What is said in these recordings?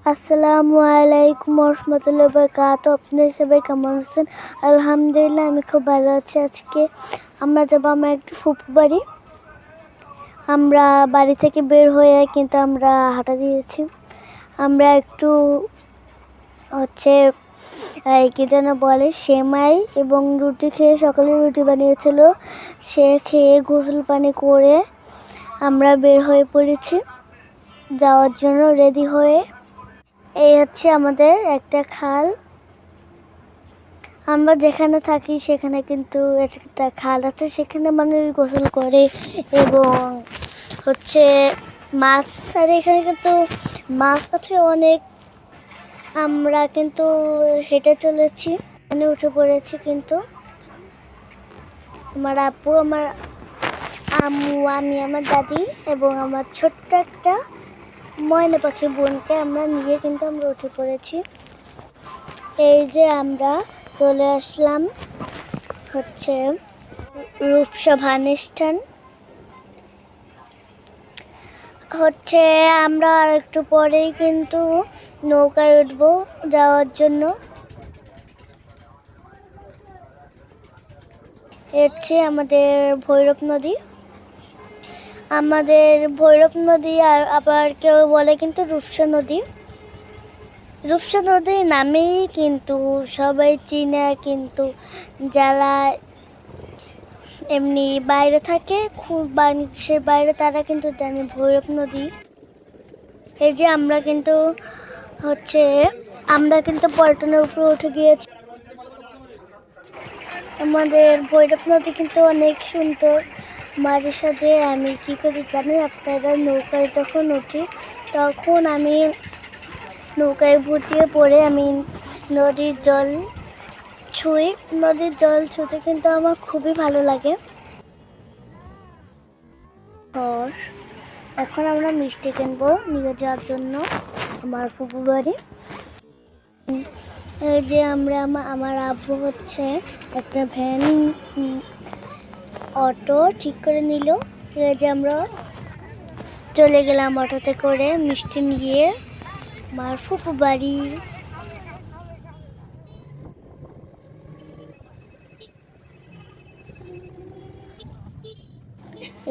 আসসালামু আলাইকুম রহমতুল্লাহি ওয়া বারাকাতুহু। আপনারা সবাই কেমন আছেন? আলহামদুলিল্লাহ, আমি খুব ভালো আছি। আজকে আমরা যাবো আমার একটু ফুপু বাড়ি। আমরা বাড়ি থেকে বের হয়ে কিন্তু আমরা হাঁটা দিয়েছি। আমরা একটু কি যেন বলে, সেমাই এবং রুটি খেয়ে, সকালে রুটি বানিয়েছিল, সে খেয়ে গোসল পানি করে আমরা বের হয়ে পড়েছি যাওয়ার জন্য রেডি হয়ে। এই হচ্ছে আমাদের একটা খাল। আমরা যেখানে থাকি সেখানে কিন্তু একটা খাল আছে, সেখানে মানুষ গোসল করে এবং মাছ আর এখানে কিন্তু মাছ আছে অনেক। আমরা কিন্তু হেঁটে চলেছি, এখানে উঠে পড়েছি। কিন্তু আমার আব্বু, আমার আম্মু, আমি, আমার দাদি এবং আমার ছোট্ট একটা ময়না পাখি বোনকে আমরা নিয়ে কিন্তু আমরা উঠে পড়েছি। এই যে আমরা চলে আসলাম রূপসা ভানিস্টান। আমরা আর একটু পরেই কিন্তু নৌকায় উঠবো যাওয়ার জন্য। আমাদের ভৈরব নদী। আমাদের ভৈরব নদী, আর আবার কেউ বলে কিন্তু রূপসা নদী। রূপসা নদী নামেই কিন্তু সবাই চিনে, কিন্তু যারা এমনি বাইরে থাকে, খুব বাংলাদেশের বাইরে, তারা কিন্তু জানে ভৈরব নদী। এই যে আমরা কিন্তু পল্টনের উপরে উঠে গিয়েছি। আমাদের ভৈরব নদী কিন্তু অনেক সুন্দর। মাঝে সাঝে আমি কি করি জানেন আপনারা? নৌকায় যখন উঠি তখন আমি নৌকায় ভুটিয়ে পড়ে আমি নদীর জল ছুঁই। নদীর জল ছুঁতে কিন্তু আমার খুবই ভালো লাগে। এখন আমরা মিষ্টি কিনবো নিয়ে যাওয়ার জন্য আমার ফুপু বাড়ি। এই যে আমার আব্বু একটা ভ্যান অটো ঠিক করে নিল। এই যে আমরা চলে গেলাম অটোতে করে মিষ্টি নিয়ে আমার ফুপু বাড়ি।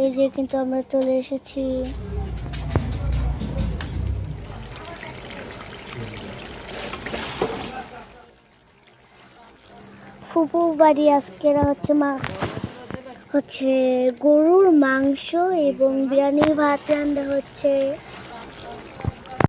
এই যে কিন্তু আমরা চলে এসেছি। ফুপু বাড়ি আজকে গরুর মাংস এবং বিরিয়ানি ভাত রান্না হচ্ছে।